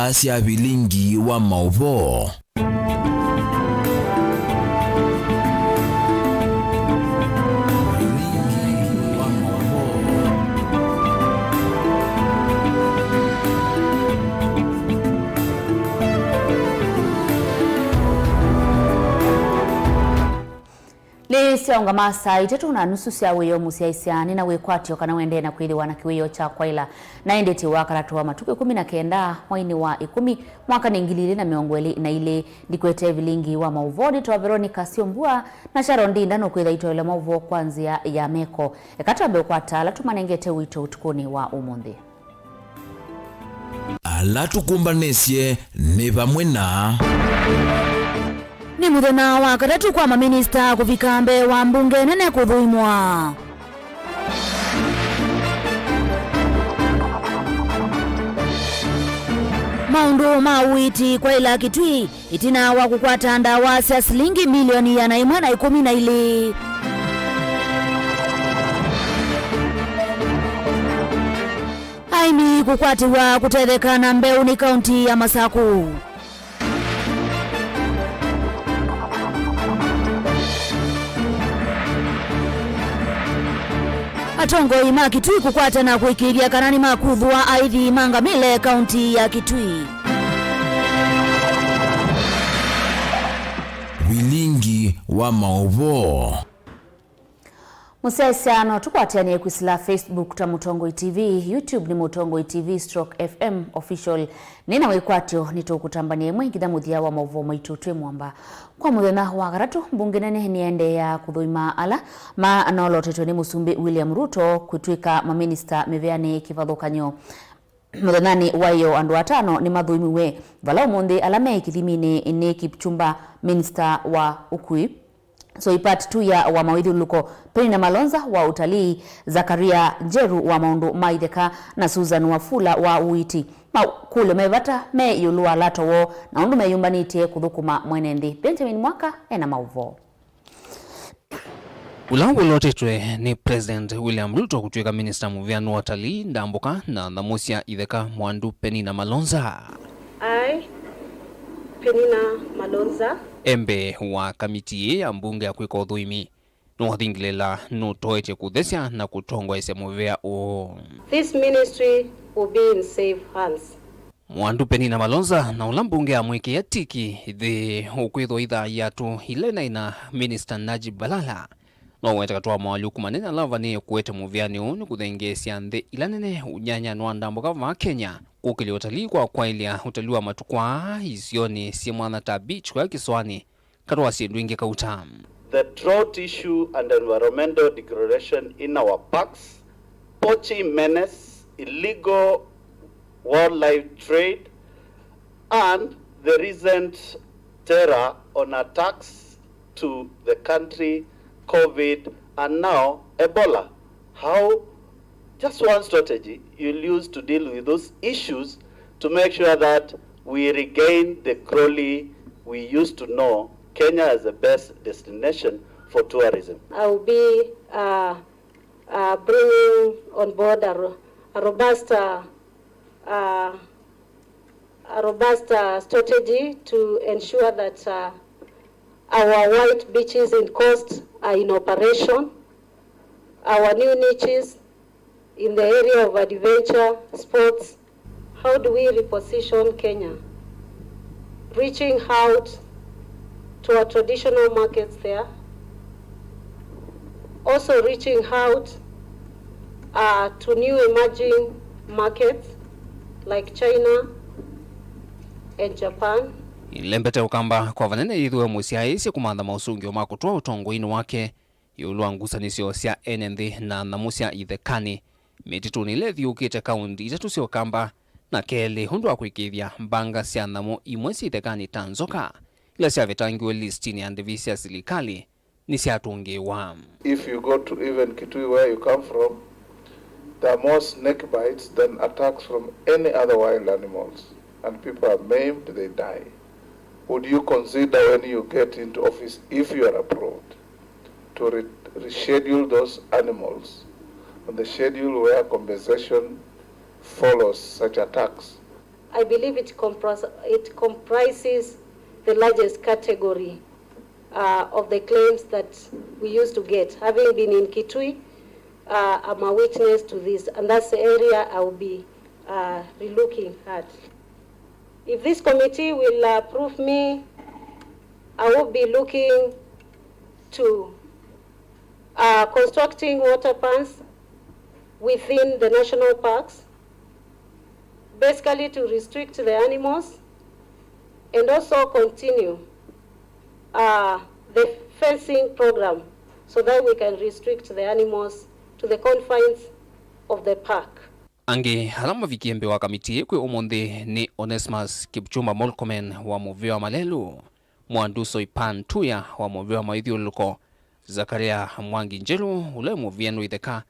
ila cia Vilingi wa Mauvoo. Sionga masa itatu na nusu cia wiyo musiaisiani na wikwatio kana wende na kwithiwa na kiwiyo cha kwaila na endeti wakaratu wa matuke 19 mwaini wa 10 mwaka ni 2022 ndikwete Vilingi wa Mauvoo to Veronica SYOMBUA na Sharonda no kwitha itoile Mauvoo kwanzia ya meko ekatambe kwata ala tumanengete wito utukuni wa umundi ala tukumbanesie ni pamwe na ni muthenya wa katatu kwa maminista kufika mbe wa mbunge nene kuthuimwa. Maundu mawiti kwa ila Kitui itina wa kukwata ndawa cia shilingi milioni ya 112. Aini kukwatiwa kutethekana mbeu ni kaunti ya Masaku. Atongo ima Kitui kukwata na kuikiria kanani makuthwa aithi mangamile kaunti ya Kitui. Vilingi wa Mauvoo. Musesiano tukwatianie kwisila Facebook ta Mutongo TV, YouTube ni Mutongo TV/FM official. Nina wikwatio nitukutambanie mwingitha muthia wa Mauvoo maitu twe mwamba. Kwa muthenya wa garatu mbunge nene niende ya kuthuima ala ma anolotetwe ni Musumbi William Ruto kutwika maminista meveani kivathukanyo. Muthenani wayo andu atano ni mathuimiwe vala umuthi ala me kithimini ni Kipchumba minister wa ukui. So ipat tu ya wa mawithuluko Penina Malonza wa utalii, Zakaria Njeru wa maundu maitheka na Susan Wafula wa uiti. Kule mevata me yulua lato wo na undu meyumbanitie kuthukuma mwenendi. Benjamin Mwaka ena Mauvoo. Ulangu lotetwe ni President William Ruto kutwika minister muvianu wa utalii ndambuka na namusia itheka mwandu Penina Malonza. Penina Malonza embe wa kamiti ya mbunge ya kwika uthuimi nuhathingilela nutoeche kuthesya na kutongwa ise muvea o. This ministry will be in safe hands. Mwandu Penina Malonza na ula mbunge ya mweke ya tiki the ukwitho itha yatu hilena ina minister Najib Balala no weta katwa mwaluku manena lava ni kuete muviani unu kuthengesya nthi ilanene unyanya nwandambuka va Kenya kukili utalii kwa kwailia utalii wa matukwa isioni siemwana ta beach kwa kiswani katwa siendwingi kauta. The drought issue and environmental degradation in our parks, poaching menace, illegal wildlife trade, and the recent terror on attacks to the country, COVID, and now Ebola. How just one strategy you'll use to deal with those issues to make sure that we regain the glory we used to know Kenya as the best destination for tourism. I will be bringing on board a robust strategy to ensure that our white beaches in coast are in operation. Our new niches in the area of adventure sports. How do we reposition Kenya? Reaching out to our traditional markets there. Also reaching out to new emerging markets like China and Japan. Ilembete ukamba kwa vanene yithuwe musiaisi kumantha mausungio makutwa utongoini wake yulua ngusanisio sia enenthi na namusia ithekani mititu nilethi ukite kaundi itatu sio kamba na kele hundu wa kuikithia mbanga sia namu imwe si ithekani tanzoka ila sia vitangiwe listini ya ndivisia silikali ni sia tungiwa. If you go to even Kitui where you come from, there are more snake bites than attacks from any other wild animals, and people are maimed, they die. Would you consider when you get into office, if you are abroad, to reschedule those animals on the schedule where compensation follows such attacks? I believe it comprises the largest category of the claims that we used to get. Having been in Kitui, I'm a witness to this, and that's the area I will be relooking at. If this committee will approve me, I will be looking to constructing water pans within the national parks, basically to restrict the animals, and also continue the fencing program so that we can restrict the animals to the confines of the park. Ange halama vikiembe wa kamiti kwe umonde ni Onesmus Kipchumba Molkomen wa Mauvoo wa Malelu, Mwanduso Ipan Tuya wa Mauvoo wa Maithiuluko, Zakaria Mwangi Njelu ule Mauvianu Itheka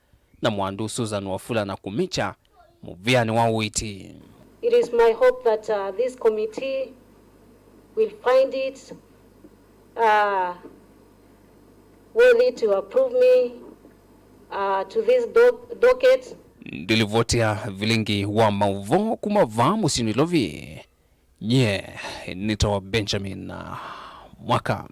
na Mwandu Susan Wafula na Kumicha Muviani wa Uiti. It is my hope that this committee will find it worthy to approve me to this docket. Dilivotia Vilingi wa Mauvoo kumavaa musini lovi. Nito Benjamin Mwaka.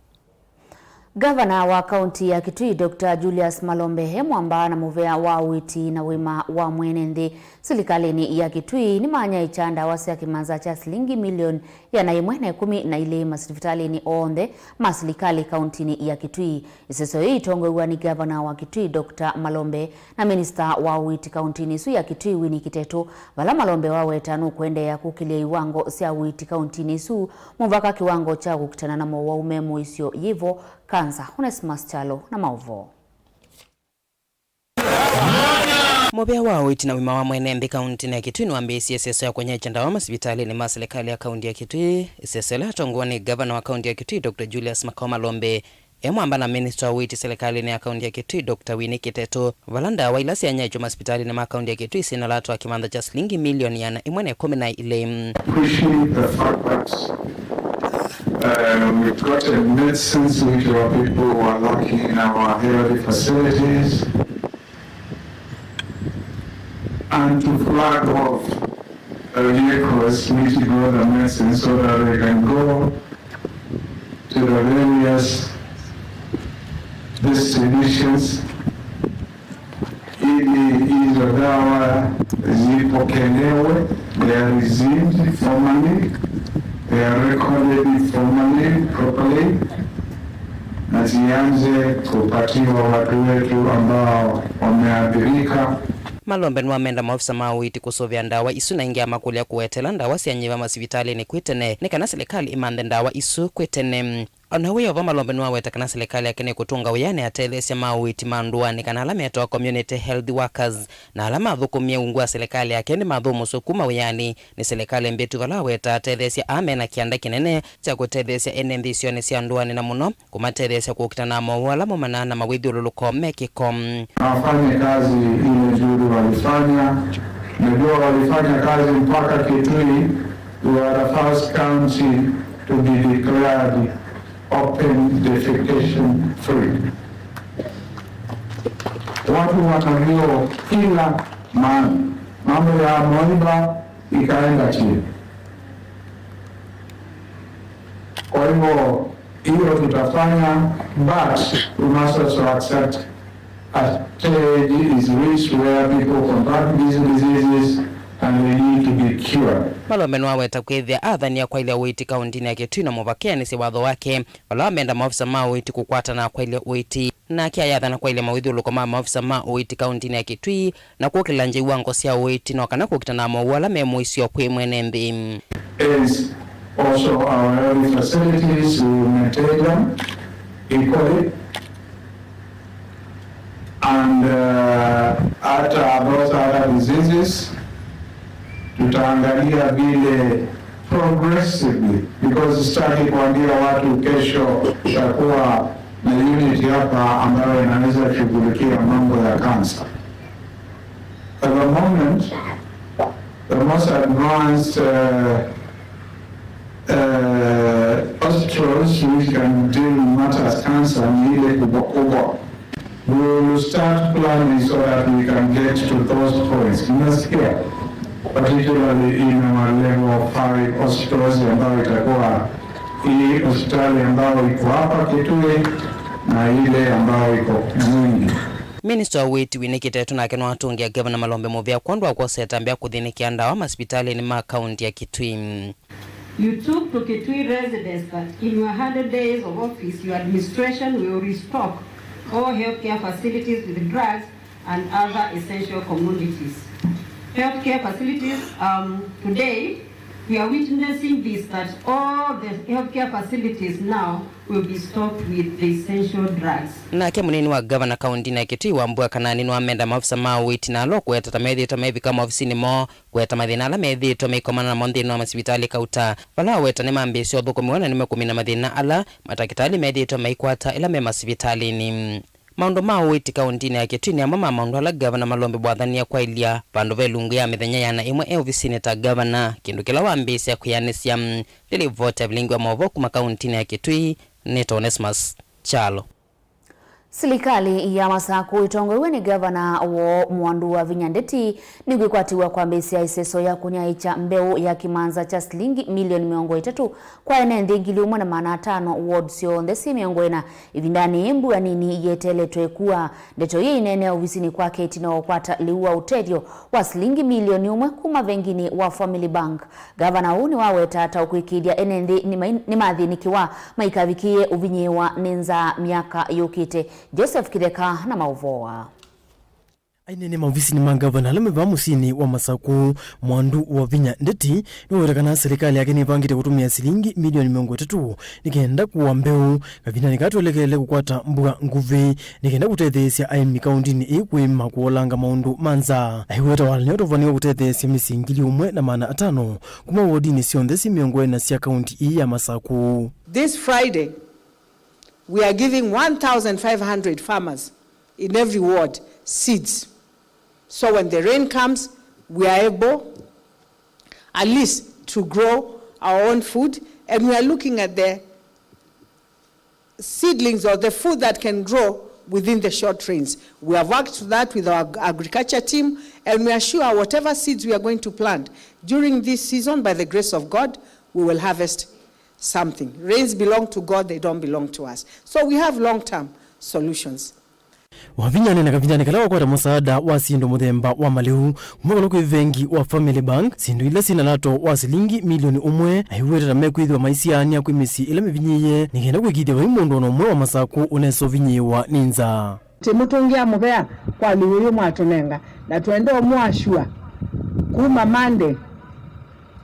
Gavana wa kaunti ya Kitui Dr. Julius Malombe mwamba na muvea wa Uiti na wima wa mwenende serikalini ya Kitui ni manya ichanda wasi ya kimanza cha shilingi milioni ya na 10 na ile masivitali onde maserikali kauntini ya Kitui. Iseso hii itongwe ni gavana wa Kitui Dr. Malombe na minister wa Uiti kauntini su ya Kitui Winnie Kiteto wala Malombe wawe tanu kwende ya kukilia iwango sia Uiti kauntini su muvaka kiwango cha kukutana na wa umemo isio yivo Kanza Onesmus Chalo na Mauvoo. Mobea wa Uiti na wima wa mwenende kaunti ya Kitui nuambia CSS ya kwenye chanda wa masibitali ni maserikali ya kaunti ya Kitui. CSS la tongwa ni governor wa kaunti ya Kitui Dr. Julius Malombe mwamba na minister wa Uiti serikali ni ya kaunti ya Kitui Dr. Winnie Kiteto valanda wa ilasi ya nyacho masibitali na kaunti ya Kitui sina latu wa kimanda cha shilingi milioni ya na 10 na ile. Appreciate the fact that we've got a medicines which our people who are lacking in our health facilities, and to flag off vehicles which go the medicine so that they can go to the various destinations ili hizo dawa zipokelewe, they are received formally, they are recorded formally, properly, na zianze kupatiwa watu wetu ambao wameathirika. Malombe nwamenda maofisa ma Uiti kusovya ndawa isu na ingia makulia kuwetela ndawa siyanyiva masivitali ni kwitene ni kana serikali imande ndawa isu kwitene. Onawe ova Malombe nwaweta kana serikali yakene kutunga uyane atelesya ma Uiti mandua ni kana alama ya community health workers na alama adhukumia ungua serikali yakene madhumu sukuma uyani ni serikali mbetu valaweta atelesya amena kianda kinene cha kutelesya enendisione siya nduani na muno kumatelesya kukitana mawala mumanana mawidhi ululuko mekikom. Wafanye kazi ile nzuri walifanya, najua walifanya kazi mpaka Kitui. We are the first county to be declared open defecation free. Watu wanavyo kila mahali, mambo ya moiba ikaenda chini. Kwa hivyo hiyo tutafanya, but we must also accept a stage is reached where people contract these diseases and they need to be cured. Malombe nwaweta kwethia athania kwa ile Uiti kauntini ya Kitui na muvakea ni siwadho wake wala wamenda maofisa ma Uiti kukwata na kwa ile Uiti na kia yathana kwa ile mawidhuluko ma maofisa ma Uiti kauntini ya Kitui na kukila nje iwango siya Uiti na wakana kukitana mawala memo isio kwe mwenembi. Is also our health facilities, we maintain them equally. And after those other diseases, tutaangalia vile progressively, because sitaki kuambia watu kesho tutakuwa na unit hapa ambayo inaweza kushughulikia mambo ya cancer. At the moment, the most advanced hospitals which can deal matters cancer ni ile kubwa. We will start planning so that we can get to those points. Unasikia? particularly in our level 5 hospitals ambayo itakuwa hii hospitali ambayo iko hapa Kitui na ile ambayo iko Mwingi. Minister Wait WINAKE tunake no atungia Governor Malombe Mauvoo kwandwa kwa setambia kuthinikia ndawa hospitali ni ma county ya Kitui. You took to Kitui residents that in your 100 days of office, your administration will restock all healthcare facilities with drugs and other essential commodities. Healthcare facilities, today, we are witnessing this, that all the healthcare facilities now will be stocked with the essential drugs. Na kia munini wa Governor County na Kitui Wambua Kanani no amenda maafisa mawiti na lo kweta tamethi mevi kama ofisini mo kweta mathina ala methi meikomana na mondhi no masibitali kauta vala weta ne mambisi othukumiwana ni mekumina mathina ala matakitali methi meikwata ila me masibitali ni maundu mawiti kaunti ya Kitui ni amama maundu ala Governor Malombe bwathania kwa ilia pandu velungu ya mithenya yana imwe ofisini ta Governor kindu kila wambisi ya kuyanisia lili vote Vilingi wa Mauvoo kuma kaunti ya Kitui ni Onesmus Chalo. Serikali ya Masaku itongoiwe ni Gavana wo Mwandu wa Vinyandeti ni gwikwatiwa kwa mbesi ya iseso ya kunyaicha mbeu ya kimanza cha shilingi milioni 300 kwa ene nthingili 1.5 ward sio ndesi miongwena ivindani imbu ya nini yeteletwe kuwa ndeto hii inene ofisini kwa keti na wakwata liua utedio wa shilingi milioni 1 kuma vengini wa Family Bank. Gavana huu ni waweta hata ukwikidia ene ni maadhinikiwa maikavikie uvinyewa ninza miaka yukite. Joseph Kideka na Mauvoo. Ainene maofisi ni magavana ala meva musini wa Masaku Mwandu wa Vinyandeti ni werekana serikali yake ni pangite kutumia shilingi milioni 300 nikenda kuwa mbeu kavina nikatolekele kukwata mbuga nguvi nikenda kutethesia aimi kaunti ni ikwima kuolanga maundu manza aiweta wala nyotovaniwa kutethesia misingili 1.5 kuma wodi ni sionthesi miongwena sia kaunti hii ya Masaku. This Friday we are giving 1,500 farmers in every ward seeds. So when the rain comes, we are able at least to grow our own food. And we are looking at the seedlings or the food that can grow within the short rains. We have worked that with our agriculture team, and we are sure whatever seeds we are going to plant during this season, by the grace of God, we will harvest something. Rains belong to God, they don't belong to us. So we have long-term solutions. Wavinyane na kavinjane kala wakwata msaada wa sindu muthemba wa maliu kumwakalo kwi vengi wa Family Bank sindu ila sina lato wa shilingi milioni 1 aiweta na mekwithwa maisiani akwi misi ila mevinyiye nikenda kwikithia wa imundu ono mwe wa Masaku uneso vinyiwa ninza timutungia mubea kwa liuyu mwatunenga na tuende omwashua kuma Monday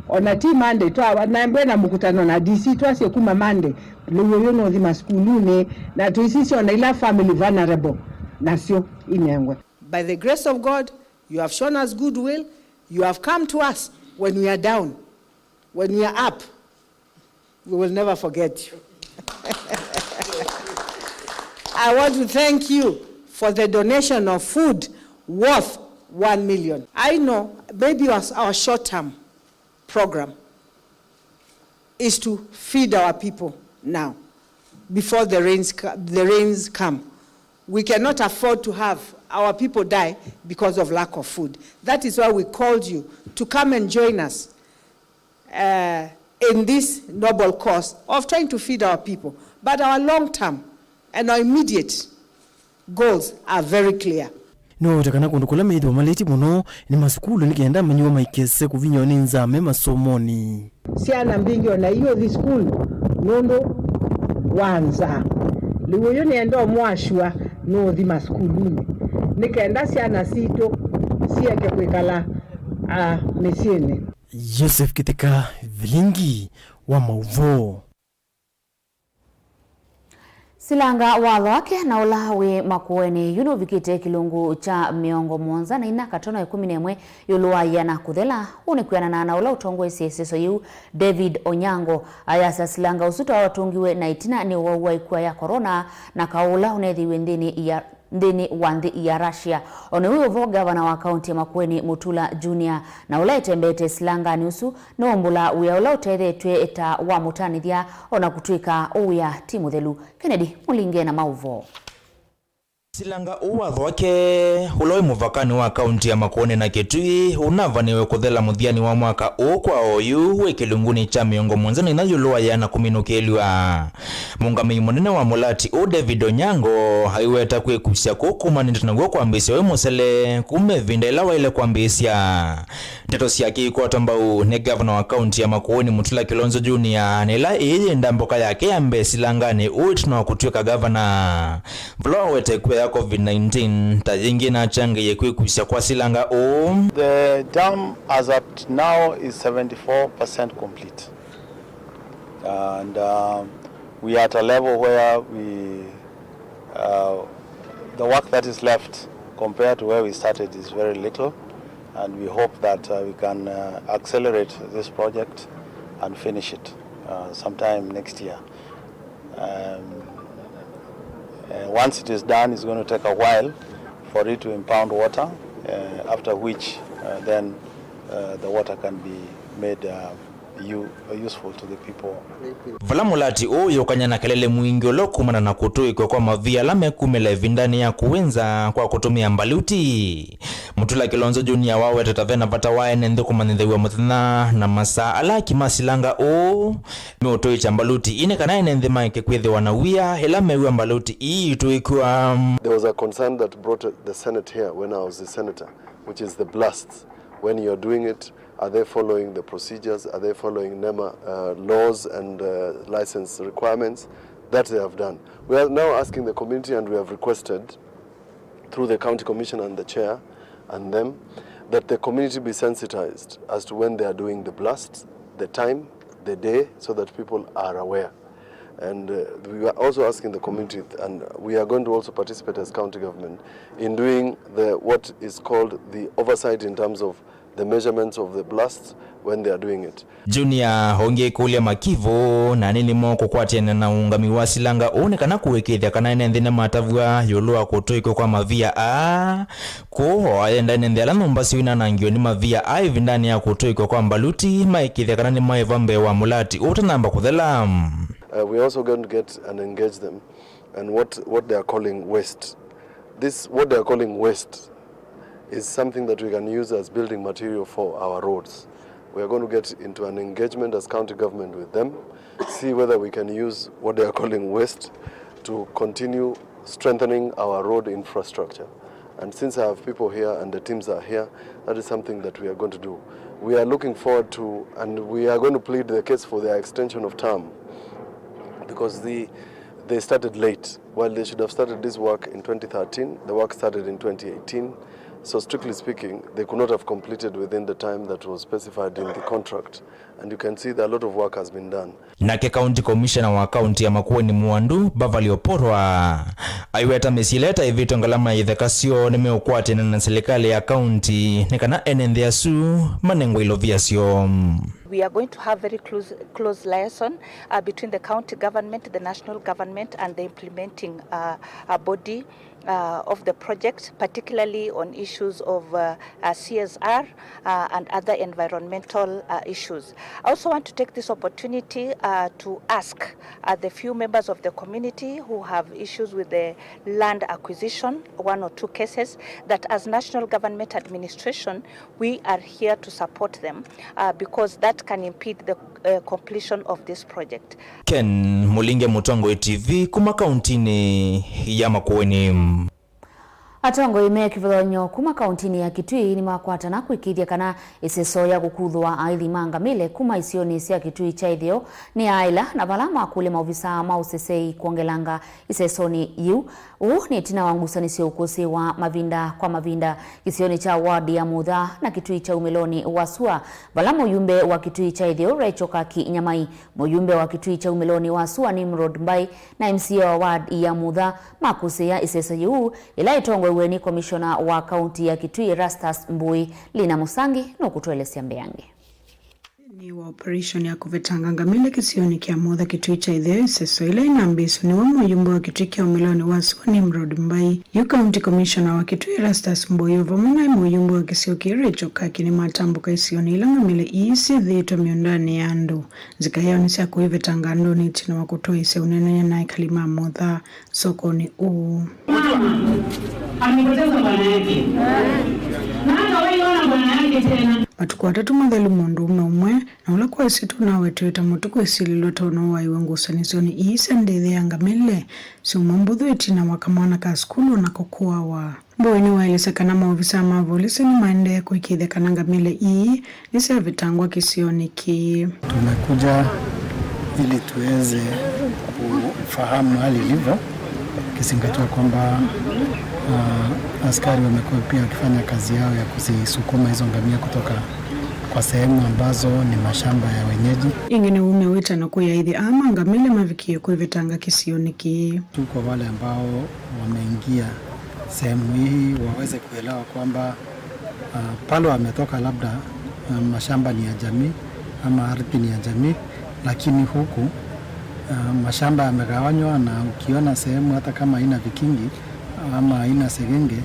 ona ti Monday twa naembe na mkutano na DC twase kuma Monday liuyu no thima skulune na tuisisi ona ila family vulnerable nasio inengwe. By the grace of God, you have shown us goodwill. You have come to us when we are down. When we are up, we will never forget you. I want to thank you for the donation of food worth 1 million. I know maybe our short-term program is to feed our people now before the rains come. We cannot afford to have our people die because of lack of food. That is why we called you to come and join us in this noble cause of trying to feed our people. But our long-term and our immediate goals are very clear. No takana kundukula meidwa maleti muno ni masukulu nikenda manyiwa maikese kuvinyo ninza mema somoni. Siana mbingyo na hiyo this school nondo wanza. Liweyo nienda mwashua no thima skuluni. Nikaenda siana sito siake kwekala mesiene. Joseph Kiteka, Vilingi wa Mauvoo. Silanga walwake na ulawe makuweni yuno vikite kilungu cha miongo monza na ina katono ya 11 yuluwa yana kuthela unikuana na ula utongo isiesiso yu David Onyango ayasa silanga usuta wa watungiwe na itina ni wawa ikuwa ya corona na kaula unethiwe ndini wandhi ya Russia. Onewe gavana wa kaunti ya Makueni Mutula Junior na ula itembete silanga niusu na umbula uya ula utethetwe eta wa mutanithia ona kutuika uya timu thelu. Kennedy Mulinge na Mauvoo. Silanga uwatho wake uloi muvakani wa kaunti ya Makueni na Kitui unavaniwe kuthela muthiani wa mwaka kwa oyu wikilunguni cha miongo mwanzani na yuluwa yana kuminukeliwa. Mungamii munene wa mulati David Onyango haiweta kwekusya kukumanindana naguo kwambisya we musele kumevindela waile kwambisya. Ndeto syake ikwata mbau ni gavana wa kaunti ya Makueni Mutula Kilonzo Junior nila iyi ndamboka yake ya mbe silangani uituna wa kutuika gavana. Vloa wete kwe ya COVID-19 tajingi na change ye kwekusya kwa silanga The dam as at now is 74% complete. And we are at a level where the work that is left compared to where we started is very little, and we hope that we can accelerate this project and finish it sometime next year. Once it is done, it's going to take a while for it to impound water, after which then the water can be made useful to the people. Vala mulati uyo kanyana kelele mwingi ulokumana na kutuikwa kwa mavia lame kumele vindani ya kuwenza kwa kutumia mbaluti. Mutula Kilonzo Junior wawe tatavena vata wae nende kumanindhewa muthina na masa alaki masilanga meutoi cha mbaluti ine kanae nende maike kwethe wanawia helame uwa mbaluti tuikuwa. There was a concern that brought the Senate here when I was the senator, which is the blasts. When you are doing it, are they following the procedures? Are they following NEMA laws and license requirements? That they have done. We are now asking the community, and we have requested through the county commissioner and the chair and them that the community be sensitized as to when they are doing the blasts, the time, the day, so that people are aware. And we are also asking the community, and we are going to also participate as county government in doing what is called the oversight in terms of the measurements of the blasts when they are doing it. Junior honge kulia makivo na nini moko kwa tiene na ungami wa silanga onekana kuwekethia kana nendine matavua yolua kutoiko kwa mavia ko ayenda nende ala nombasi wina nangio ni mavia vindani ya kutoiko kwa mbaluti maikithia kana ni maevambe wa mulati utanamba kuthela. We are also going to get and engage them and what they are calling waste. What they are calling waste is something that we can use as building material for our roads. We are going to get into an engagement as county government with them, see whether we can use what they are calling waste to continue strengthening our road infrastructure. And since I have people here and the teams are here, that is something that we are going to do. We are looking forward to, and we are going to plead the case for their extension of term, because they started late. While they should have started this work in 2013, the work started in 2018. So strictly speaking, they could not have completed within the time that was specified in the contract. And you can see that a lot of work has been done. Nake county commissioner wa county ya Makueni Mwandu Bavali Oporwa aiweta mesileta ivito ngalama ithekasio nimeukwate na serikali ya county nikana enendea su manengo iloviasio. We are going to have very close liaison between the county government, the national government, and the implementing body of the project, particularly on issues of CSR and other environmental issues. I also want to take this opportunity to ask the few members of the community who have issues with the land acquisition, 1 or 2 cases, that as national government administration, we are here to support them because that can impede the completion of this project. Ken Mulinge Mutongo TV kuma kauntini ya Makueni. Atongo ime kivulonyo kuma kauntini ya Kitui ni makwata na kuikithia kana iseso ya gukuthwa aithi mangamile kuma isioni cia Kitui chaithio ni aila na balama kule maofisa mausesei kuongelanga isesoni yu ni tina wangusani sio ukose wa mavinda kwa mavinda isioni cha wadi ya Mudha na Kitui cha umeloni wasua balama uyumbe wa Kitui chaithio Rachel Kaki Nyamai muyumbe wa Kitui cha umeloni wasua ni Mrod Mbai na MCA wa wadi ya Mudha makuse ya iseso yu ila itongo weni komishona wa kaunti ya Kitui Rastas Mbui Lina Musangi no kutuelezea mbeyange. ni wa operation ya kuvetanga ngamile kisioni kia Mauvoo kitui cha idheo iseso ila inambisu ni wamu ujumbo wa kitui kia umeloni wasu wa Nimrod Mbai yu County Commissioner wa kitui Rastas Mboyo vamuna imu ujumbo wa kisio kirecho kaki ni matambuka isioni ila ngamile isi dhito miondani ya andu zika yao nisi ya kuivetanga andu ni tina wa kutoa isi unenanya na ikalima Mauvoo soko ni uu mama amepoteza bwana yake na hata wewe ona bwana yake tena matuku watatu madhelu mundu umwe na ula kwa isitu na wetueta mutuku isililo tono wa iwengu usanisoni iisa ndethe ya ngamile si umambudhu etina wakamwana ka skulu na kokuwa wa Mboini waelisa kana maofisa mavolisi ni maende ya kuikidhe kana ngamile ii nisi ya vitangwa kisioni ki. Tumekuja ili tuweze kufahamu hali ilivyo kizingatia kwamba askari wamekuwa pia wakifanya kazi yao ya kuzisukuma hizo ngamia kutoka kwa sehemu ambazo ni mashamba ya wenyeji. Ingine umewita na kuyaidhi ama ngamile mavikie kuivitanga kisioni ki. Tuko wale ambao wameingia sehemu hii waweze kuelewa kwamba pale wametoka labda mashamba ni ya jamii ama ardhi ni ya jamii, lakini huku mashamba yamegawanywa na ukiona sehemu hata kama haina vikingi ama haina segenge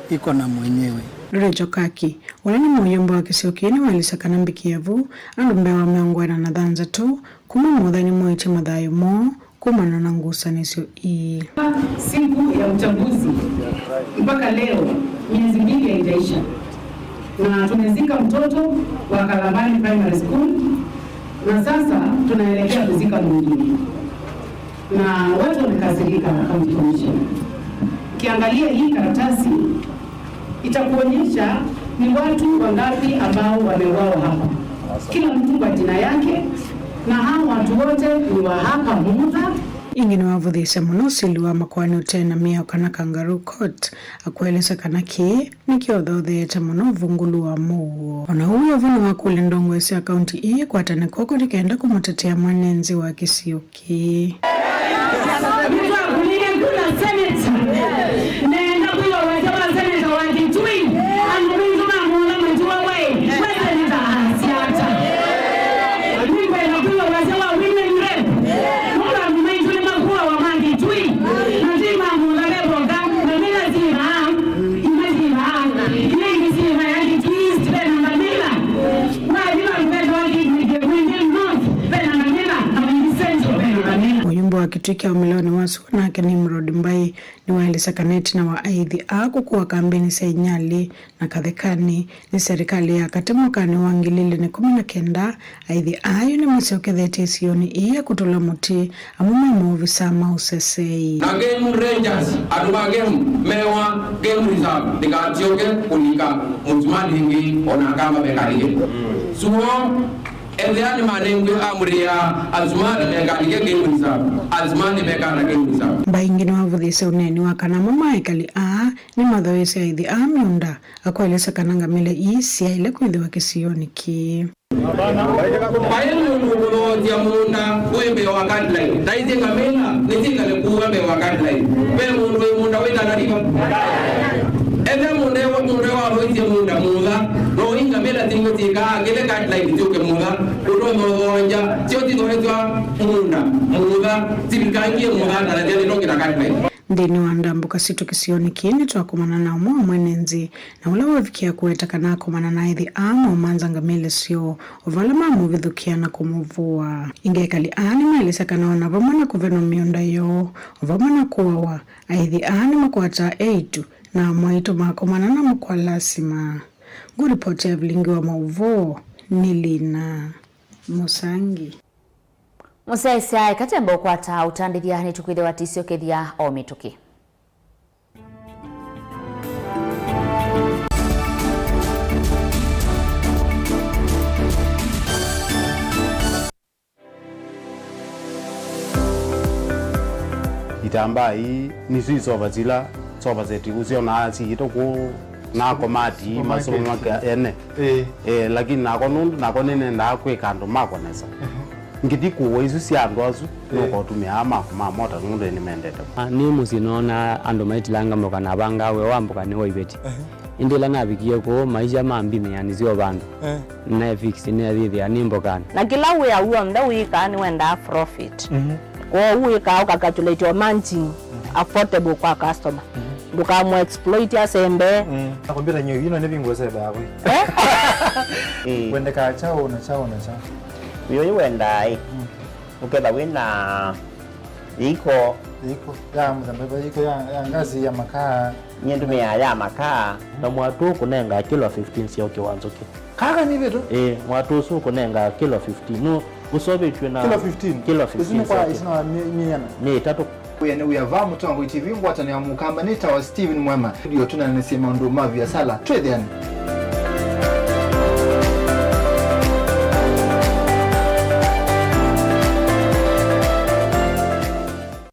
iko na mwenyewe. Rejo kaki walani muyombo wa kisiokini walisakana mbikievu andumbe wa meongwena na dhanza tu kuma mudhani mwichi madhayo mo kumana na ngusa nisio ii. Siku ya uchaguzi mpaka leo miezi mbili haijaisha na tumezika mtoto wa Kalambani Primary School na sasa tunaelekea kuzika mwingine na watu wamekasirika County Commission. Kiangalia hii karatasi itakuonyesha ni watu wangapi ambao wameuawa hapa, kila mtu kwa jina yake, na hao watu wote ni wa hapa Mauvoo. Ingine wavudhisa munosili wa makwani utena miya kana kangaroo court akuelesa kana ki nikiodhothe eta muno vungulu wa Mauvoo. Ona huyo vunu wa kule ndongo esi ya kaunti ii kwa tane koko nikaenda kumutetea mwanenzi wa Kisioki. Kitwiki umeloni wasu na Nimrod Mbai ni waelisa kaneti na wa aidhi kukuwa kampeni sa inyali na kathekani ni serikali ya katemokani wangilili ni 19 aidhi ayo ni masiokethete isioni iya kutola muti amuma maofisa mausesei na game rangers aduma game mewa game reserve nikatioke kunika muzmani hingi onakama bekarige suho Eliani manengu amuria azmani bekarige game reserve azmani bekara game reserve baingine wavudhise uneni wakana mama ekali ni madhoese aidhi miunda akwelesa kananga mile isi ya ile kuidhiwa kisioni ki Bayenu ngulo ya munda wembe wa guideline daize ngamela nitinga le kuwembe wa guideline be mundu munda wenda nariba ebe munde wa roize munda muda no inga mela tingo tika gele guideline tioke muda udo moonja tioti dohetwa muda tibikangie muda na radiali no kina guideline ndeni wandambuka situ kisioni kini tuwakumana na umwa mwenenzi na ula wavikia kuweta kanako mana na idhi umanza ngamele sio uvala mamu vidhukia na kumuvua ingekali maelisa kana wanavamana kuveno miunda yo uvamana kuwawa aidhi makuata 8 na mwaito makomana na mkwa lasima guripoti ya Vilingi wa Mauvoo Nilina Musangi Musaisa katembo kwata utandithia ni tukwithe watisio kethia o mituki. Itamba hii ni sisi soba zeti usio na asi itoku na komati masomo maka ene lakini nako nene ndakwe kando mako nesa ngiti kuwa isu si andu asu nuko tumia ma mota ngunde ni mendete ni musinona andu maitilanga mboka na banga we wamboka ni waibeti indila nabikie ko maisha mambi meanizio bandu na fix ni adhithi animbo kana na kila we ya uo nda wika ni wenda profit kwa uwe ka calculate your margin affordable kwa customer duka mo exploit ya sembe nakwambia nyewe ino ne bingo sebe hapo wenda ka chao na chao yo wenda ukenda wina iko ya mzambeba iko ya ngazi ya makaa nyendume ya makaa na mwatu kunenga kilo 15 sio kiwanzoke kaka ni vitu mwatu su kunenga kilo 15 no usobe tuna kilo 15 isina miana ni tatu uyane uyava Mutongo TV ngwata ni amukamba nita wa Steven Mwema ndio tunanasema ndo mavi ya sala trade yani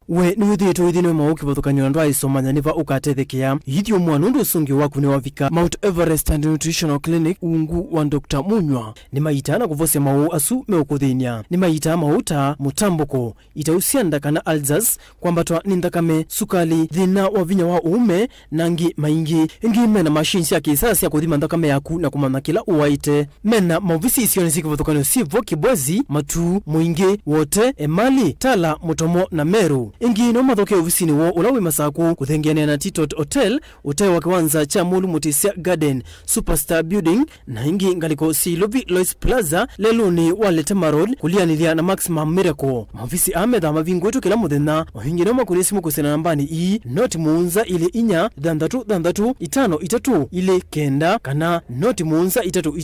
we ni withito withino mauki bothukanyo ndo aisomanya niva ukatethekia yithio mwana ndo sungi waku ni wavika Mount Everest and Nutritional Clinic ungu wa Dr. Munywa ni maitana kuvose mau asu meukuthinia ni maita mauta mutamboko itausianda kana alzas kwambatwa ni ndakame sukali thina wa vinya wa uume nangi maingi ingi mena machines ya kisasa ya kuthima ndakame yaku na kumana kila uwaite mena mavisi isioni siki bothukanyo sivo kibwezi matu muingi wote emali tala mutomo na meru ingi no mathoke ofisini wo ulawe masaku kuthengiania na Titot Hotel wa kiwanza cha Mulu Mutisia Garden Superstar Building na ingi ngaliko Silovi Lois Plaza leluni walete marol kulianithia na Maximum Miracle mavisi amedha mavingo etu kila muthenya mavingi no makulisi mukusena nambani noti muunza ile inya dandatu itano itatu ile kenda kana noti muunza itatu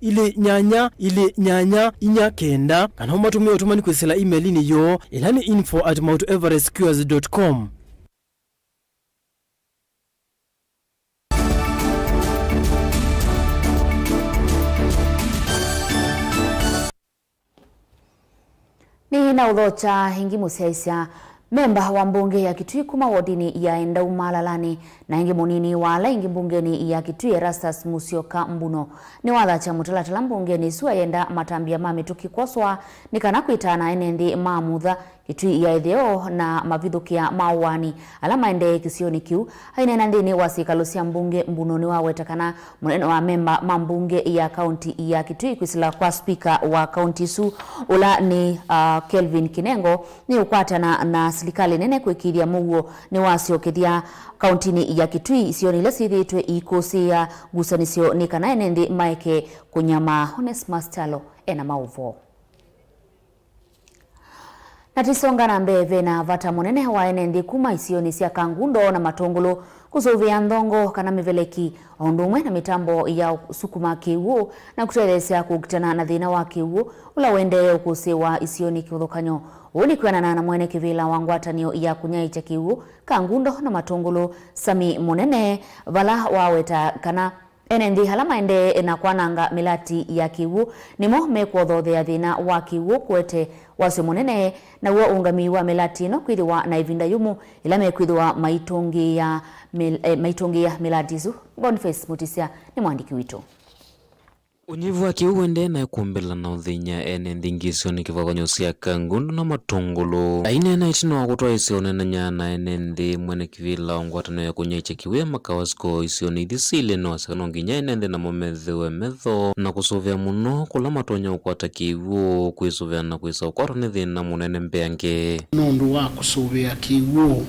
ile nyanya inya kenda kana umatumia utumani kwesela email ni yo ilani info@mounteverestcures.com. Ni na udhocha hingi musiaisia memba wa mbunge ya Kitui kuma wodini ya Endau Malalani na hingi munini wala hingi mbungeni ya Kitui Erastus Musyoka Mbuno ni wala cha mutalatala mbungeni suwa yenda matambia mami tukikwaswa nikana kuitana enendi maamutha Kitui ya itheo na mavithukia mauwani alama ende kisioni kiu hainena ndini wasikalusia mbunge Mbuno ni wawetakana munene wa memba mambunge ya kaunti ya Kitui kwisila kwa speaker wa kaunti su ula ni Kelvin Kinengo ni ukwatana na serikali nene kwekiria Mauvoo ni wasiokethia kauntini ya Kitui isioni lesithitwe ikosi ya gusanisio ni kana enendi maike kunyama Onesmus Chalo ena Mauvoo. Natisonga na mbeve na vata munene wa enendi kuma isioni sia Kangundo na Matongolo kuzuvia ndongo kana miveleki ondumwe na mitambo ya sukuma kiwu na kutelesea kukitana na dhina wa kiwu ula wende ukusiwa isioni kiudhukanyo uli kuyanana na mwene kivila wangwatanio ya kunyaicha kiwu Kangundo na Matongolo sami munene vala waweta kana enendi halama ende na kwananga milati ya kiwu nimo mekuodhothea thina wa kiwu kwete wase munene na uo ungamiwa milati no kwithiwa na ivinda yumu ila mekwithiwa maitongi ya milati zu. Boniface Mutisia ni mwandiki witu. Unyivu wa kiuwende na kumbela na uthinya ene ndingisio ni kivagonyo sia Kangundo na Matongolo aine na itino wa kutoa isione na nyana ene ndi mwene kivila ongwatano ya kunyaiche kiwe makawasko isione idhisile no asakanonginya ene ndi na momethewe metho na kusovea muno kula matonya ukwata kiwu kuisovea na kuisa ukwata nithi na munene mbeange nundu wa kusovea kiwu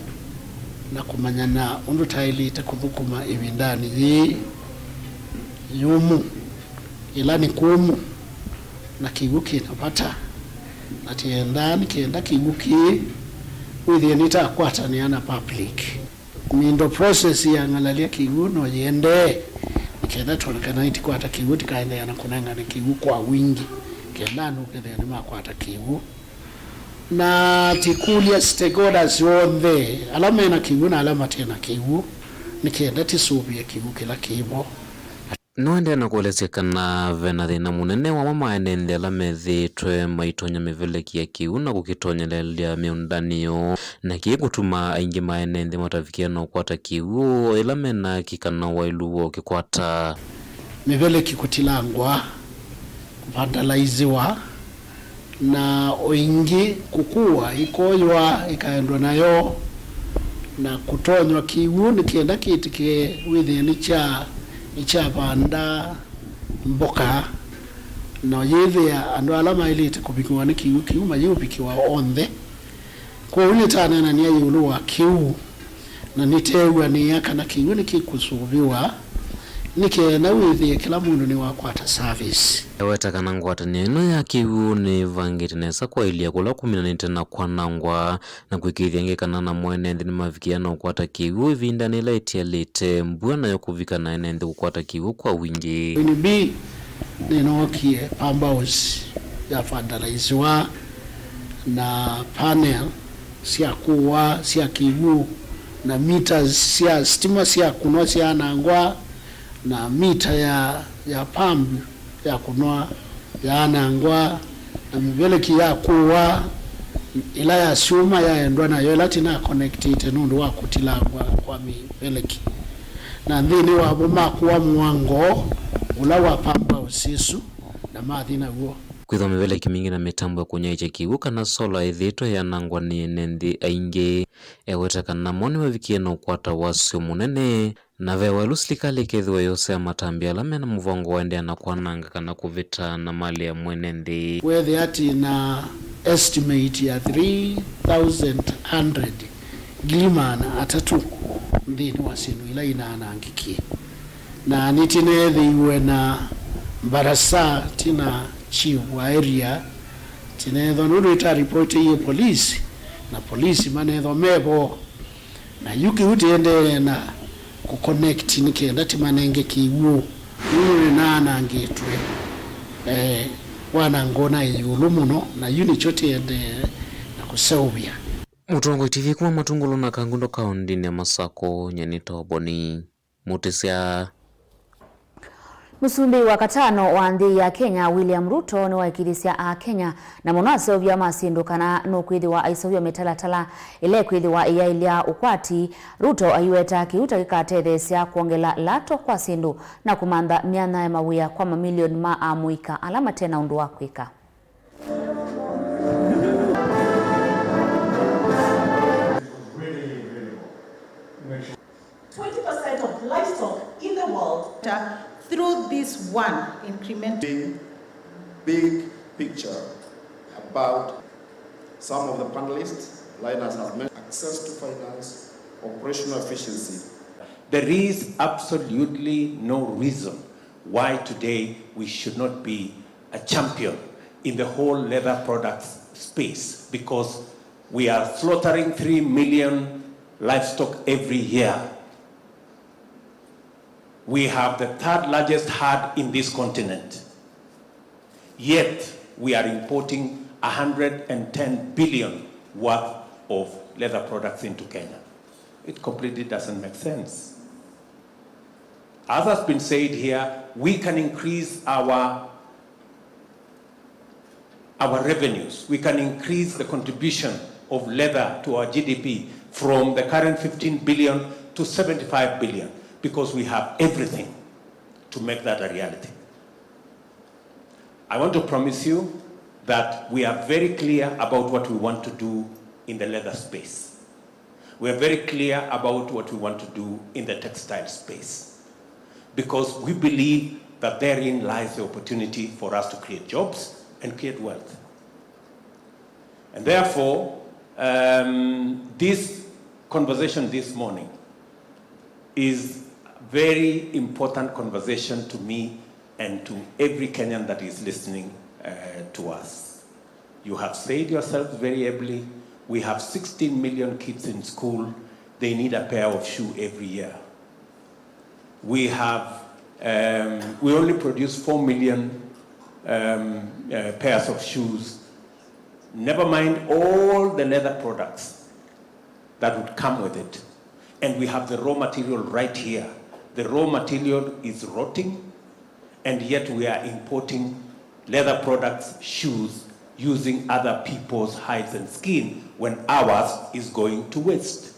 na kumanyana undu taili itakudhukuma ibindani yi yumu ilani kumu na kiguki napata natiendani kienda kiguki withie nitakwata ni ana public mindo process ya ngalalia kigu no yende kienda tuonekana itikwata kigu tikaende yana kunanga ni kigu kwa wingi kienda nukethia ni makwata kigu na tikulia stakeholders wothe alama na kigu na alama tena kigu nikienda tisubia kigu kila kibo Nwende na kuelezekana vena thina munene wa mama enende ala methitwe maitonya miveleki ya kiu na kukitonyelelia miundanio na kigutuma aingi maenende matafikia na ukwata kiu ila mena kikana wailuo kikwata miveleki kutilangwa kupandalaiziwa na oingi kukua ikoywa ikaendwa nayo na kutonywa kiu nikienda kitike withini cha ichapanda mboka no yethia andu alama ilite kubikiwa ni kiu mayubikiwa onthe kwa ulitana na nia yulu wa kiu na nitewa ni yakana kiu ni kikusubiwa nike na withie kila mundu ni wakwata service Eweta kana ngwatanio ino ya kiwu ni vangiti nesa kwa ilia kula kuminanite na kwa nangwa na kuikithia ngekana na mwene nthi ni mavikia na ukwata kiwu ivinda nila itialite mbua na yokuvika na ene nthi ukwata kiwu kwa wingi. Wini B ninokie pambausi ya fandalaisiwa na panel siya kuwa siya kiwu na mita siya stima siya kunwa siya nangwa na mita ya pambu ya kunwa ya nangwa na miveleki ya kuwa ila ya SYOMBUA ya endwa na yo lati na connected nundu wa kutilangwa kwa miveleki na ndini wa makuwa mwango ula wa pamba usisu na mathi na guo kwitho miveleki mingi na mitambo ya kunyaicha kiwu kana sola ithito ya nangwa ni nendi aingi eweta kana moni mavikie na ukwata wasio munene na vewa lusilikali kethiwa yose ya matambi alame na muvongo waendea na kwananga kana kuvita na mali ya mwene nthi wethe ati na estimate ya 3,100 gilimana atatu nthini wa sinu ila inaanangikie na nitinethiiwe na mbarasa tina chief wa area tinetho nundu ita report iye polisi na polisi manetho mebo na yuki utiendele na kuconnect nikenda timanenge kiwu nuri nanangitwe wana ngona yulu muno na yuni chote ende na kusaubia Mutongo TV kuma matungulu na kangundo kaundi ni Masako nyanito boni mutisia. Musumbi wa katano wa nthi ya Kenya William Ruto ni waikirisia a Kenya na muno aseovia masindukana no kwithiwa aisovia metalatala ile kwithiwa iailia ukwati Ruto aiweta kiuta gikatethesia kuongela lato kwa sindu na kumantha miana ya mawia kwa mamilioni ma amuika alama tena undu wa kwika. 20% of livestock in the world through this one incremental big picture about some of the panelists. Linus has mentioned access to finance, operational efficiency. There is absolutely no reason why today we should not be a champion in the whole leather products space, because we are slaughtering 3 million livestock every year. We have the third largest herd in this continent. Yet we are importing 110 billion worth of leather products into Kenya. It completely doesn't make sense. As has been said here, we can increase our revenues. We can increase the contribution of leather to our GDP from the current 15 billion to 75 billion, because we have everything to make that a reality. I want to promise you that we are very clear about what we want to do in the leather space. We are very clear about what we want to do in the textile space, because we believe that therein lies the opportunity for us to create jobs and create wealth. And therefore, this conversation this morning is a very important conversation to me and to every Kenyan that is listening to us. You have said yourselves very ably, we have 16 million kids in school. They need a pair of shoes every year. We have, we only produce 4 million pairs of shoes. Never mind all the leather products that would come with it. And we have the raw material right here. The raw material is rotting, and yet we are importing leather products, shoes, using other people's hides and skin when ours is going to waste.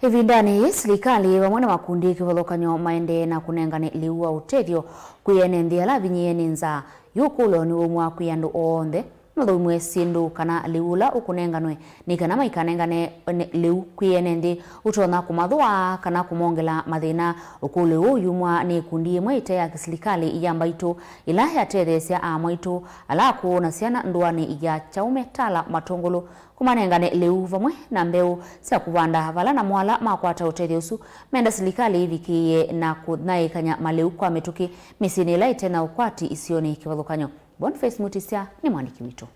Hivi ndani serikali vamwe na makundi kivolokany'o maende na kunengane liua utethyo kwienenthia la vinyieni nza yukulo ni umwa kwi andu onthe mthumwe sindu kana liula ukunenganwe ni kana maikanengane liu kwiyenendi utona kumathwa kana kumongela mathina ukule uyumwa ni kundi imwe ite ya serikali ya mbaitu ila yatethesia amaitu alaku na ciana nduani ya chaume tala matongolo kumanengane liu vamwe na mbeu cia kuvanda vala na mwala makwata utethio usu menda serikali ivikie na kunaikanya maleu kwa mituki misini ila ite na ukwati isioni kivathukanyo. Boniface Mutisia ni mwandiki witu.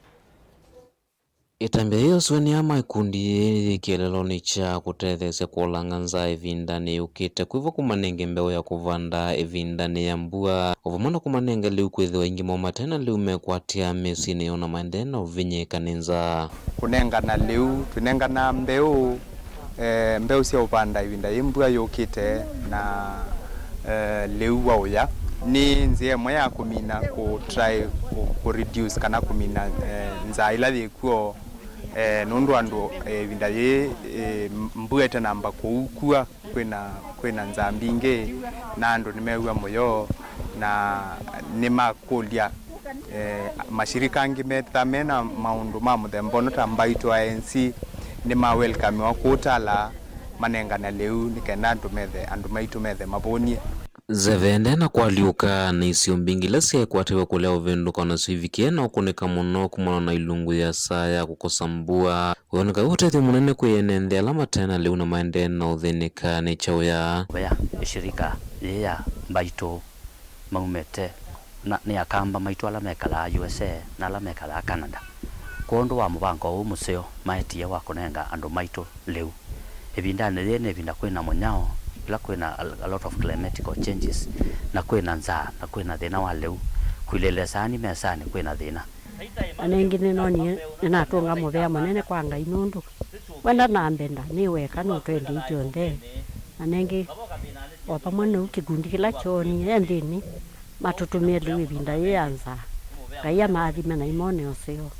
Itambe hiyo sueni ama ikundi kielelo ni cha kutethesia kuolanganza evindani ukite kuivo kumanenge mbeo ya kuvanda evindani ya mbua uvumana kumanenge liu kwithiwa ingi momatena liu mekwatia mesini ona maendena uvinye kaninza kunenga na liu tunenga na mbeo mbeo sia upanda evinda imbua yukite na liu wa uya ni nzie moya kumina ku try ku reduce kana kumina nza ila thikuo nundu andu vinda ye mbuete namba kuukua kwina nza mbinge na andu nimeua moyo na nimakulia mashirika angi methamena maundu ma muthembono tambaitwa ANC nima welcome wa kutala manenga na leu nikena andu maitu methe mabonie Zevende na kwaliuka na isio mbingila siya kuatewa kulea uvendu kwa nasuivikie na ukoneka muno kumana na ilungu ya saya kukosambua uoneka utethi munene kuyenende alama tena leu na maende na udhenika na ichao ya shirika ya mbaito maumete na ni akamba maitu ala mekala USA na ala mekala Canada kondo wa mubango u museo maetia wa kunenga andu maitu leu ebindane thene binda kwina munyao ila kwina a lot of climatic changes na kwina nza na kwina thina wa leu kwilele sani mesani kwina thina anengine noni na tunga muvea manene kwa ngai nundu wenda na mbenda ni weka no twendi jonde anengi opamwe ukigundi kila choni endini matutumie liwi binda yanza kaya maadhime na imone oseo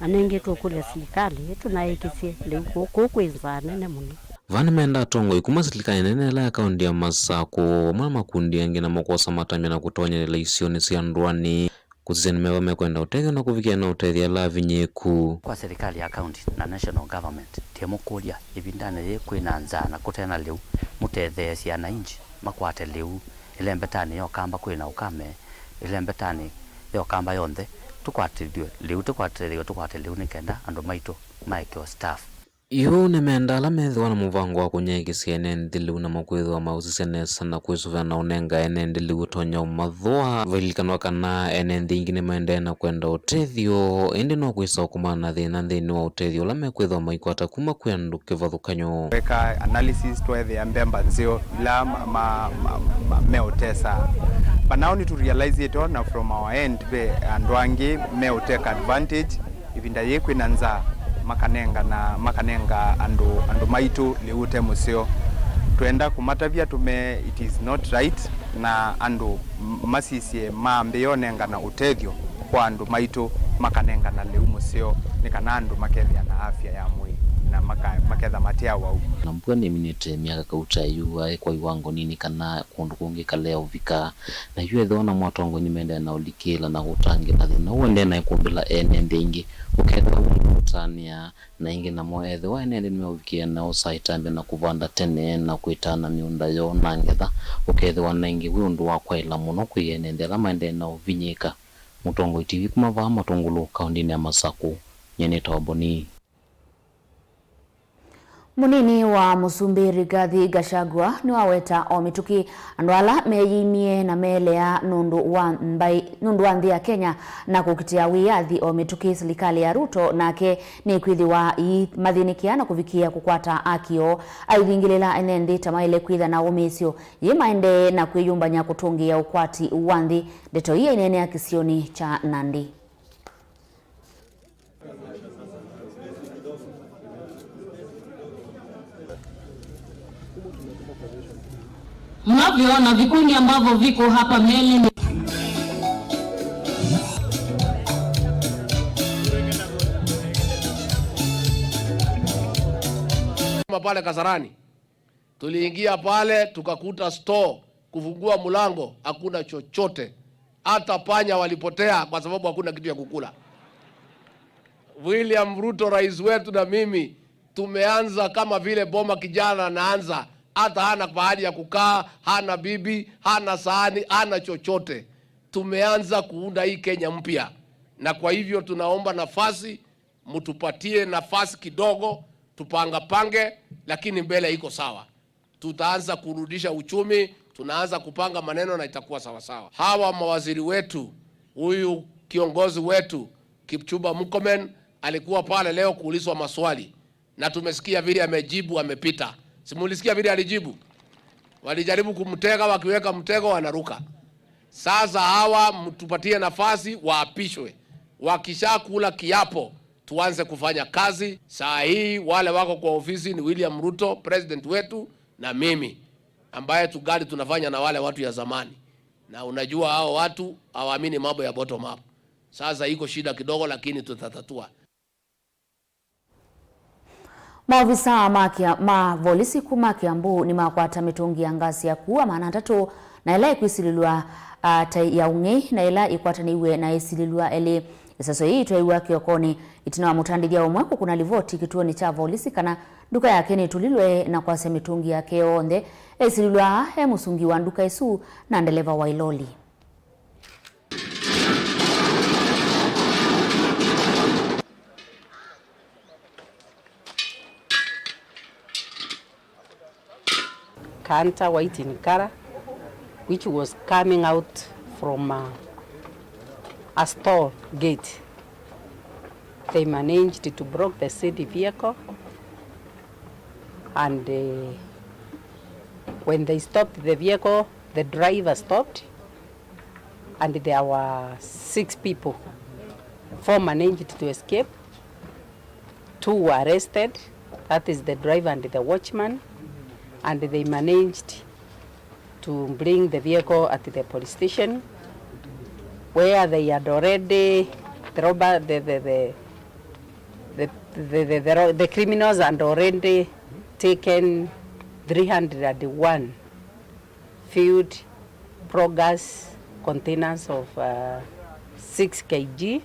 anengi tukule serikali tunaikisie liu kukwinza nene muno Vani menda tongo ikuma serikali nene la kaundi ya Masako mwana makundi yangi na makosa matamia na kutonya nila isioni siya nduani kuzizeni mewa mekwenda utethio na kufikia na utethia la vinyeku kwa serikali ya county na national government tiemu kulia ibindane ye kwina nza na kutena liu mutethesia na inji makwate liu ile mbetani yo kamba kwina ukame ile mbetani yo kamba yonthe tukwatirio tukwate liu nikenda andu maitu maikio staff Ihu ni meandala methwa na muvango wa kunyegisia enendili na makwithwa mausisene sana kwisuvya na unenga enendili utonya umathwa vilikanwa kana enendi ingine maendena kwenda utethio indi no kwisa kumana thina nthini wa utethio la mekwithwa maikwata kuma kwendu kivathukanyo weka analysis twethe ya mbemba nzio la meotesa but now need to realize it on from our end be andwangi meoteka advantage ivinda yekwina nza makanenga andu maitu liute museo twenda kumatavia tume it is not right na andu masisie maambe yonenga na utethio kwa andu maitu makanenga na liu museo nikana andu makethia na afya ya mwili na maketha matia wau na mpua ni minute miaka kauta yuwa kwa iwango nini kana kundu kungi kalea uvika na yue dhona mwatongo nimende na ulikila na utangi na uende na ikumbila enende ingi uketha utania na ingi na moethe wa enende nimeuvikia na usaitambe na kuvanda tene na kuitana miunda yo na ngetha uketha wana ingi wiundu wa kwa ila muno kuyenende la maende na uvinyika Mutongo ITV kumavaa matongolo kaundini ya Masako nyeneta waboni Munini wa Musumbi Rigathi Gachagua ni waweta o mituki andwala meyimie na melea nundu wa nthi ya Kenya na kukitia wiyathi o mituki serikali ya Ruto nake ni kwithiwa mathinikia na kuvikia kukwata akio aithingilila enendi tamaile kwitha na umisio yimaende na kwiyumbanya kutungia ukwati wa nthi ndeto iye inene ya kisioni cha Nandi. Mnavyoona vikundi ambavyo viko hapa mbele pale Kasarani tuliingia pale tukakuta store, kufungua mlango hakuna chochote, hata panya walipotea kwa sababu hakuna kitu ya kukula. William Ruto rais wetu na mimi tumeanza kama vile boma kijana anaanza, hata hana pahali ya kukaa, hana bibi, hana sahani, hana chochote. Tumeanza kuunda hii Kenya mpya, na kwa hivyo tunaomba nafasi, mtupatie nafasi kidogo, tupange, lakini mbele iko sawa. Tutaanza kurudisha uchumi, tunaanza kupanga maneno na itakuwa sawa sawa. Hawa mawaziri wetu, huyu kiongozi wetu Kipchumba Murkomen alikuwa pale leo kuulizwa maswali, na tumesikia vile amejibu, amepita. Simulisikia vile alijibu? Walijaribu kumtega, wakiweka mtego wanaruka. Sasa hawa mtupatie nafasi waapishwe. Wakishakula kiapo tuanze kufanya kazi. Saa hii wale wako kwa ofisi ni William Ruto president wetu na mimi, ambaye tugali tunafanya na wale watu ya zamani. Na unajua hao watu hawaamini mambo ya bottom up. Sasa iko shida kidogo, lakini tutatatua. Maofisa ma volisi kuma Kiambu ni makwata mitungi ya ngasi ya kuwa maana tatu na ila ikwisililwa ya unge na ila ikwata niwe na isililwa ele sasa hii tuiwa kiokoni itina mutandigia omweko kuna livoti kituoni cha volisi kana duka yake ni tulilwe na kwa mitungi yake onde isililwa he musungi wa duka isu na ndeleva wa iloli. Kanta white in color, which was coming out from a store gate. They managed to block the city vehicle, and when they stopped the vehicle, the driver stopped, and there were 6 people. 4 managed to escape, 2 were arrested, that is the driver and the watchman, and they managed to bring the vehicle at the police station, where they had already the criminals had already taken 301 filled pro-gas containers of 6 kg,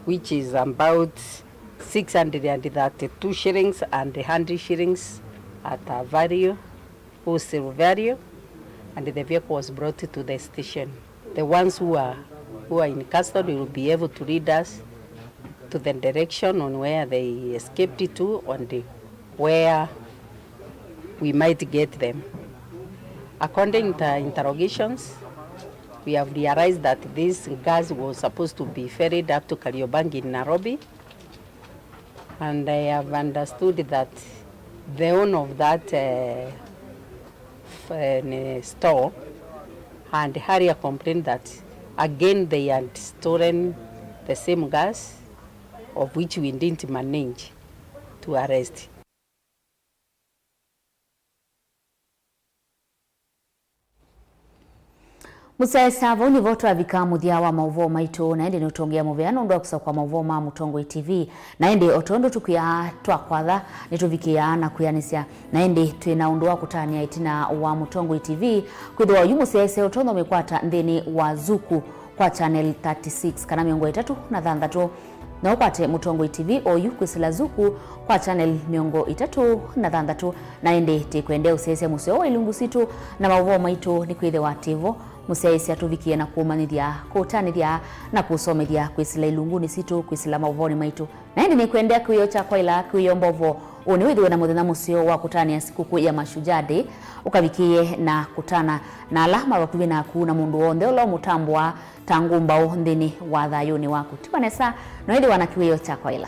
which is about 632 shillings and 100 shillings at a value, wholesale value, and the vehicle was brought to the station. The ones who are in custody will be able to lead us to the direction on where they escaped to and where we might get them. According to interrogations, we have realized that this gas was supposed to be ferried up to Kariobangi in Nairobi, and I have understood that the owner of that store and Harrier complained that again they had stolen the same gas, of which we didn't manage to arrest. Musaisavo ni voto ya vikamu dhia wa Mauvoo maitu na ende ni utongia muveano ndo kusa kwa Mauvoo ma Mutongo TV na ende otondo tukuya tuwa kwadha ni tuvikia na kuyanisia na ende tuena undoa kutania itina wa Mutongo TV kuidwa yumu siyaise otondo mekwata ndeni wa Zuku kwa channel 36 kana miongo itatu na dhandatu na ukwate Mutongo TV oyu kwisila Zuku kwa channel miongo itatu na dhandatu na ende tikuende usiyaise museo ilungu situ na Mauvoo maitu ni kuidhe wativo musaisi atuvikie na kuumanithia kuutanithia na kusomethia kwisila ilunguni situ kwisila Mauvoo maitu na indi ni kuendea kuyo chakwa ila kuyo mbovo uniwithiwe na muthenya musio wa kutania sikukuu ya Mashujaa Day ukavikie na kutana na alama wakuvi na kuna mundu wonde ulo mutambwa tangu mbao ndini wa thayuni waku tiwanesa no indi wanakiwe chakwa ila